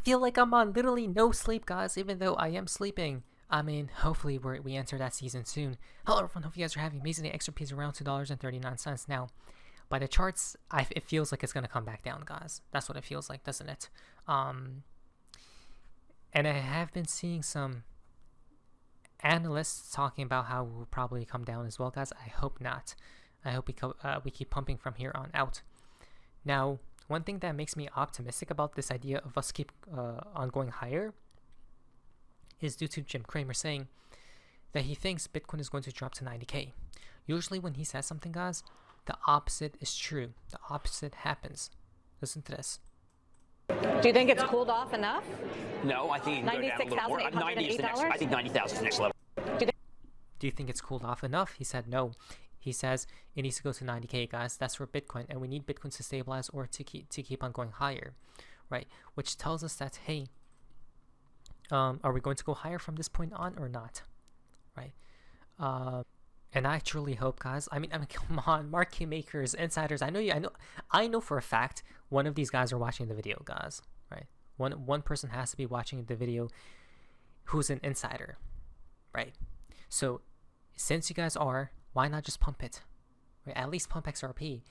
feel like I'm on literally no sleep, guys, even though I am sleeping. I mean, hopefully we enter that season soon. Hello everyone, hope you guys are having an amazing day. XRP is around $2.39 now. By the charts, it feels like it's going to come back down, guys. That's what it feels like, doesn't it? And I have been seeing some analysts talking about how it will probably come down as well, guys. I hope not. I hope we keep pumping from here on out. Now, one thing that makes me optimistic about this idea of us keep on going higher is due to Jim Cramer saying that he thinks Bitcoin is going to drop to 90K. Usually when he says something, guys, the opposite is true. The opposite happens. Listen to this. Do you think it's cooled off enough? No, I think it can go down a little more. 90 is the next. I think 90,000 is the next level. Do you think it's cooled off enough? He said no. He says it needs to go to 90K, guys. That's for Bitcoin, and we need Bitcoin to stabilize or to keep on going higher, right? Which tells us that, hey, are we going to go higher from this point on or not, right? And I truly hope, guys. I mean, come on, market makers, insiders. I know for a fact one of these guys are watching the video, guys. Right? One person has to be watching the video, who's an insider, right? So, since you guys are, why not just pump it? Right? At least pump XRP.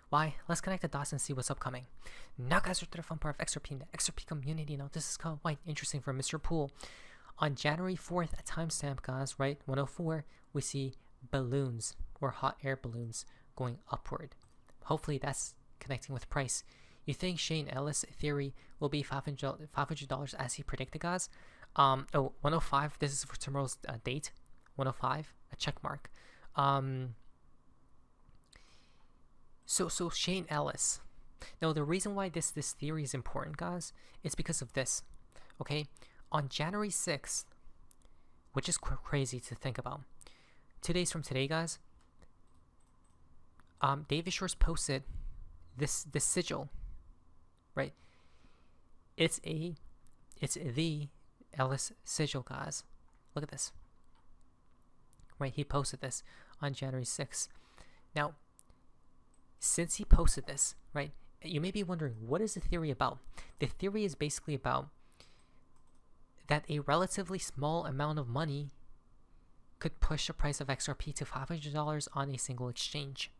Why? Let's connect the dots and see what's upcoming. Now, guys, we're to the fun part of XRP and the XRP community. Now, this is quite interesting for Mr. Pool. On January 4th, a timestamp, guys, right? 104, we see balloons or hot air balloons going upward. Hopefully that's connecting with price. You think Shane Ellis theory will be $500 as he predicted, guys? 105, this is for tomorrow's date. 105, a check mark. So Shane Ellis. Now the reason why this theory is important, guys, is because of this. Okay, on January 6th, which is crazy to think about. 2 days from today, guys, David Schwartz posted this sigil, right? It's the Ellis sigil, guys. Look at this. Right, he posted this on January 6th. Now, since he posted this, right, you may be wondering, what is the theory about? The theory is basically about that a relatively small amount of money could push the price of XRP to $500 on a single exchange,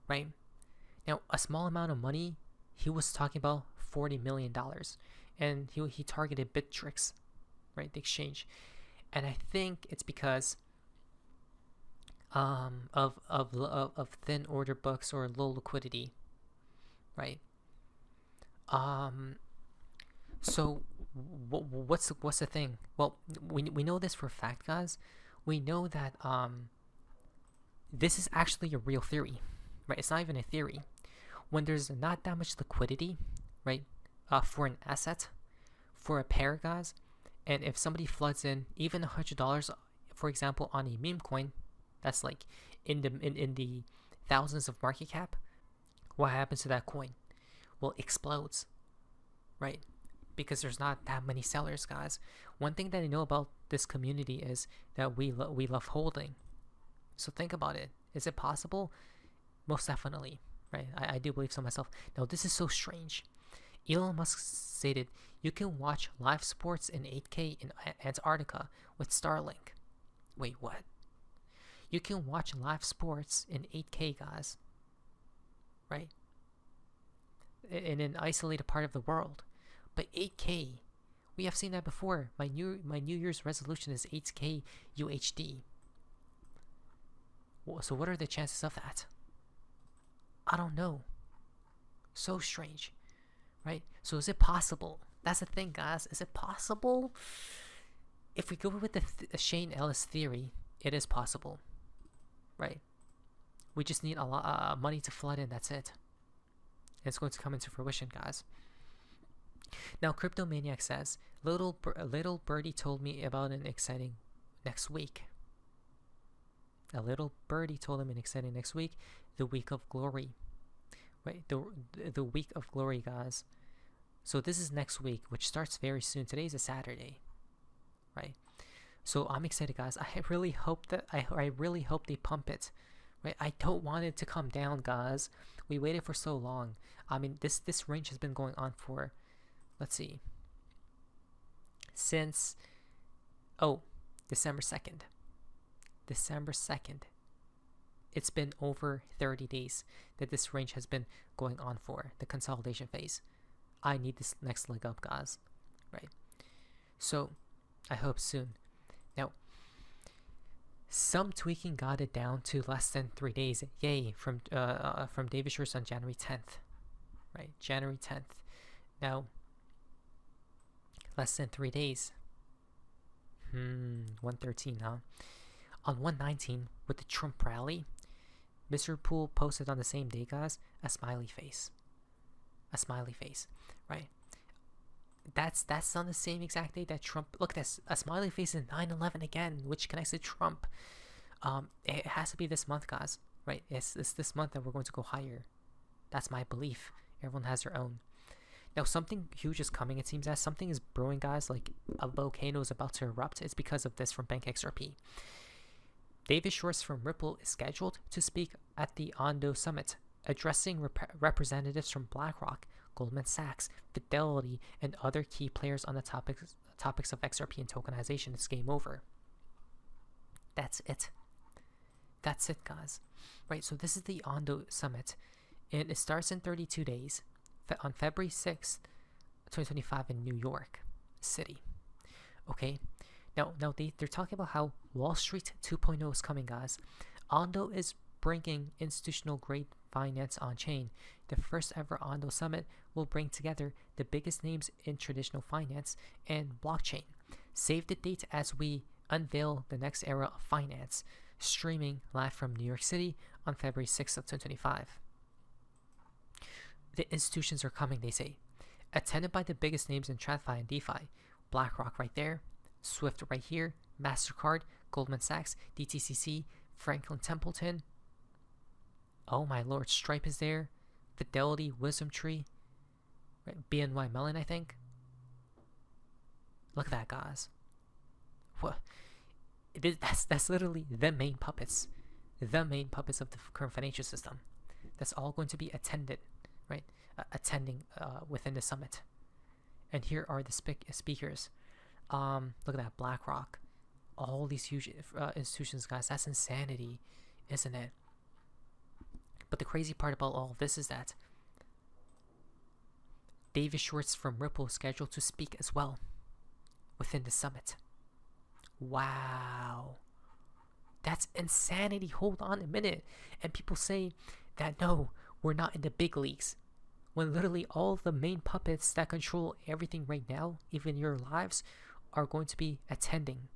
right? Now, a small amount of money, he was talking about $40 million, and he targeted Bittrex, right, the exchange, and I think it's because of thin order books or low liquidity, right? So what's the thing? Well, we know this for a fact, guys. We know that this is actually a real theory, right? It's not even a theory. When there's not that much liquidity, right, for an asset, for a pair, guys, and if somebody floods in even $100, for example, on a meme coin, that's like in the thousands of market cap, what happens to that coin? Well, it explodes, right? Because there's not that many sellers, guys. One thing that I know about this community is that we love holding. So think about it. Is it possible? Most definitely, right? I do believe so myself. Now, this is so strange. Elon Musk stated, you can watch live sports in 8K in Antarctica with Starlink. Wait, what? You can watch live sports in 8K, guys. Right? In an isolated part of the world. But 8K, we have seen that before. My New Year's resolution is 8K UHD. So what are the chances of that? I don't know. So strange, right? So is it possible? That's the thing, guys. Is it possible? If we go with the Shane Ellis theory, it is possible, right? We just need a lot of money to flood in. That's it. It's going to come into fruition, guys. Now, Cryptomaniac says, little birdie told me about an exciting next week. A little birdie told him an exciting next week, the week of glory. Right, the week of glory, guys. So this is next week, which starts very soon. Today's a Saturday, right? So I'm excited, guys. I really hope they pump it. Right? I don't want it to come down, guys. We waited for so long. I mean, this range has been going on for, let's see, since December 2nd. December 2nd. It's been over 30 days that this range has been going on for, the consolidation phase. I need this next leg up, guys. Right? So, I hope soon. Now, some tweaking got it down to less than 3 days. Yay, from David Schwartz on January 10th. Right? January 10th. Now, less than 3 days. 113, huh? On 119, with the Trump rally, Mr. Poole posted on the same day, guys, a smiley face. A smiley face, right? That's on the same exact day that Trump... Look at this, a smiley face in 9/11 again, which connects to Trump. It has to be this month, guys, right? It's this month that we're going to go higher. That's my belief. Everyone has their own. Now, something huge is coming. It seems as something is brewing, guys, like a volcano is about to erupt. It's because of this from Bank XRP. David Schwartz from Ripple is scheduled to speak at the Ando Summit, addressing representatives from BlackRock, Goldman Sachs, Fidelity, and other key players on the topics of XRP and tokenization. It's game over. That's it. That's it, guys. Right, so this is the Ando Summit, and it starts in 32 days on February 6th, 2025 in New York City. Okay? Now they're talking about how Wall Street 2.0 is coming, guys. Ando is bringing institutional grade finance on chain. The first ever Ando Summit will bring together the biggest names in traditional finance and blockchain. Save the date as we unveil the next era of finance. Streaming live from New York City on February 6th of 2025. The institutions are coming, they say. Attended by the biggest names in TradFi and DeFi. BlackRock right there. Swift right here, MasterCard, Goldman Sachs, DTCC, Franklin Templeton. Oh my lord, Stripe is there. Fidelity, Wisdom Tree, right? BNY Mellon, I think. Look at that, guys. What? That's literally the main puppets. The main puppets of the current financial system. That's all going to be attended, right? Attending within the summit. And here are the speakers. Look at that, BlackRock, all these huge institutions, guys. That's insanity, isn't it? But the crazy part about all of this is that David Schwartz from Ripple is scheduled to speak as well within the summit. Wow, that's insanity. Hold on a minute. And people say that no, we're not in the big leagues, when literally all the main puppets that control everything right now, even your lives, are going to be attending.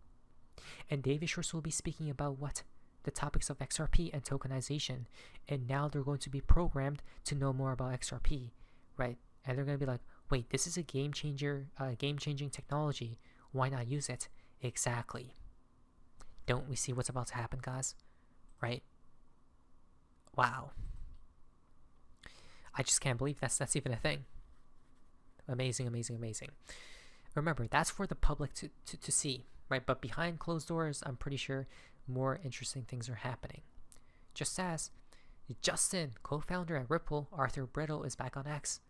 And David Schwartz will be speaking about what? The topics of XRP and tokenization. And now they're going to be programmed to know more about XRP, right? And they're going to be like, wait, this is a game changer, game-changing technology. Why not use it? Exactly. Don't we see what's about to happen, guys? Right? Wow. I just can't believe that's even a thing. Amazing, amazing, amazing. Remember, that's for the public to see, right? But behind closed doors, I'm pretty sure more interesting things are happening. Just as Justin, co-founder at Ripple, Arthur Britto, is back on X,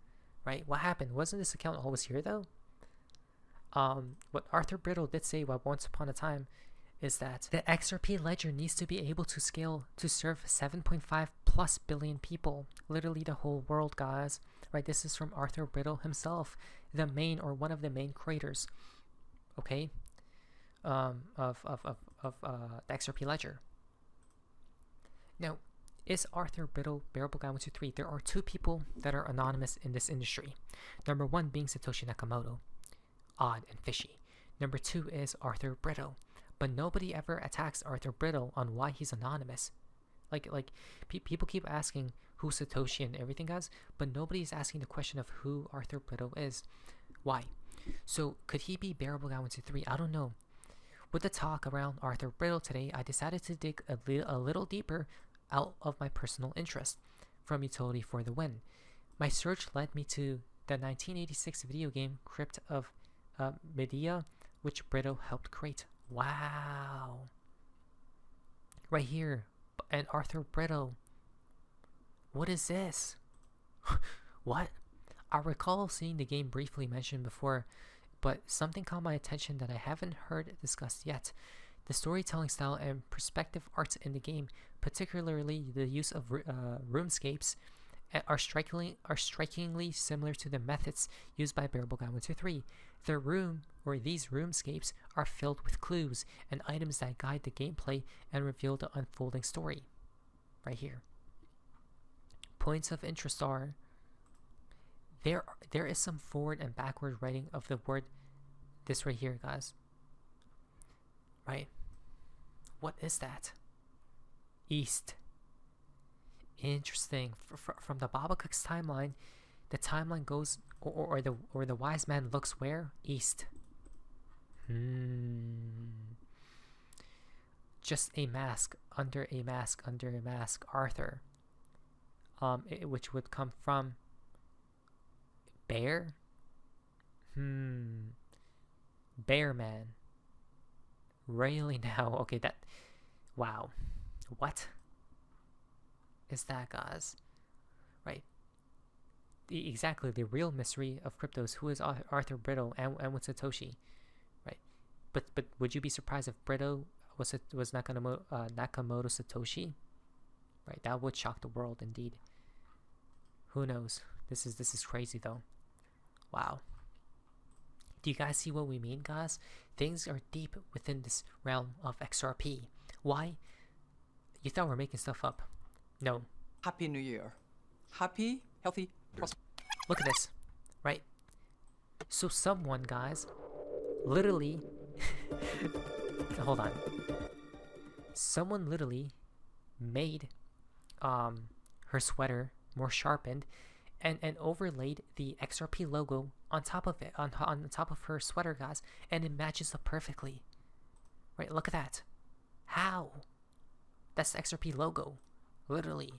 right? What happened? Wasn't this account always here, though? What Arthur Britto did say once upon a time is that the XRP ledger needs to be able to scale to serve 7.5+ billion people, literally the whole world, guys. Right? This is from Arthur Britto himself, the main or one of the main creators, okay, of the XRP ledger. Now, is Arthur Britto bearable guy 123? There are two people that are anonymous in this industry. Number one being Satoshi Nakamoto, odd and fishy. Number two is Arthur Britto. But nobody ever attacks Arthur Britto on why he's anonymous. People keep asking who's Satoshi and everything, guys, but nobody's asking the question of who Arthur Britto is. Why? So could he be bearable guy 123? I don't know. With the talk around Arthur Britto today, I decided to dig a little deeper out of my personal interest. From Utility for the Win. My search led me to the 1986 video game Crypt of Medea, which Britto helped create. Wow. Right here. And Arthur Britto. What is this? What? I recall seeing the game briefly mentioned before, But something caught my attention that I haven't heard discussed yet. The storytelling style and perspective arts in the game, particularly the use of roomscapes, are strikingly similar to the methods used by Bearable Guy 123. These roomscapes are filled with clues and items that guide the gameplay and reveal the unfolding story. Right here. Points of interest are there is some forward and backward writing of the word this right here, guys. Right? What is that? East. Interesting. From the Baba Cook's timeline, the timeline goes, or the wise man looks where? East. Just a mask under a mask under a mask. Arthur. Which would come from Bear. Bear man. Really now? Okay, that. Wow. What is that, guys? Right. Exactly, the real mystery of cryptos. Who is Arthur Britto and with Satoshi? Right. But would you be surprised if Britto was Nakamoto Satoshi? Right. That would shock the world indeed. Who knows? This is crazy though. Wow. Do you guys see what we mean, guys? Things are deep within this realm of XRP. Why? You thought we're making stuff up. No. Happy New Year. Happy, healthy, prosperous. Look at this. Right? So someone, guys, literally... Hold on. Someone literally made her sweater more sharpened and overlaid the XRP logo on top of it, on top of her sweater, guys, and it matches up perfectly. Right? Look at that. How? That's the XRP logo. Literally.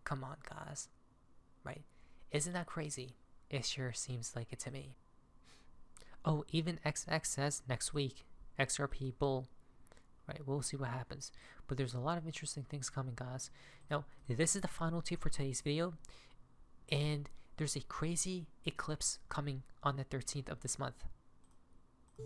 Come on, guys. Right? Isn't that crazy? It sure seems like it to me. Oh, even XX says next week, XRP bull. Right, we'll see what happens. But there's a lot of interesting things coming, guys. Now, this is the final tip for today's video. And there's a crazy eclipse coming on the 13th of this month.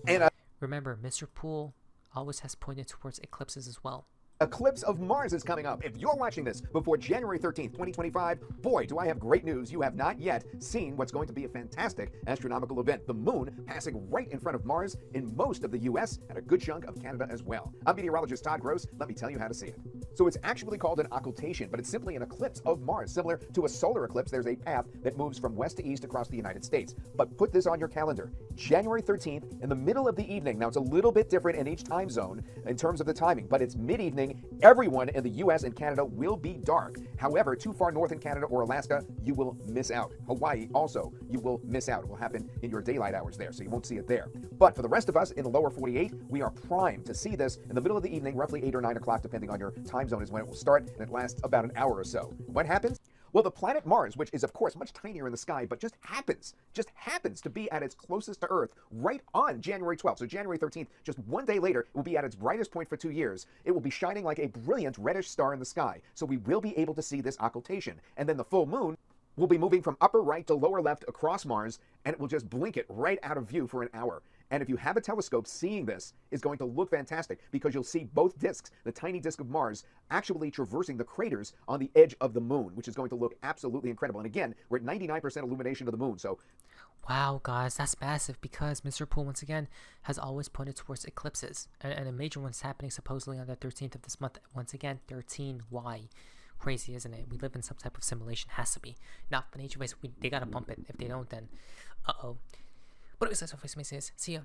And remember, Mr. Poole always has pointed towards eclipses as well. Eclipse of Mars is coming up. If you're watching this before January 13th, 2025, boy, do I have great news. You have not yet seen what's going to be a fantastic astronomical event. The moon passing right in front of Mars in most of the US and a good chunk of Canada as well. I'm meteorologist Todd Gross. Let me tell you how to see it. So it's actually called an occultation, but it's simply an eclipse of Mars. Similar to a solar eclipse, there's a path that moves from west to east across the United States. But put this on your calendar. January 13th in the middle of the evening. Now, it's a little bit different in each time zone in terms of the timing, but it's mid-evening. Everyone in the US and Canada will be dark. However, too far north in Canada or Alaska, you will miss out. Hawaii also, you will miss out. It will happen in your daylight hours there, so you won't see it there. But for the rest of us in the lower 48, we are primed to see this in the middle of the evening, roughly 8 or 9 o'clock, depending on your time zone is when it will start, and it lasts about an hour or so. What happens? Well, the planet Mars, which is of course much tinier in the sky, but just happens to be at its closest to Earth right on January 12th. So January 13th, just one day later, it will be at its brightest point for 2 years. It will be shining like a brilliant reddish star in the sky. So we will be able to see this occultation. And then the full moon will be moving from upper right to lower left across Mars, and it will just blink it right out of view for an hour. And if you have a telescope, seeing this is going to look fantastic because you'll see both disks, the tiny disk of Mars, actually traversing the craters on the edge of the moon, which is going to look absolutely incredible. And again, we're at 99% illumination of the moon, so... Wow, guys, that's massive because Mr. Poole, once again, has always pointed towards eclipses. And a major one's happening supposedly on the 13th of this month. Once again, 13, why? Crazy, isn't it? We live in some type of simulation. Has to be. Not the nature ways. They gotta pump it. If they don't, then uh-oh. But it was nice. See ya.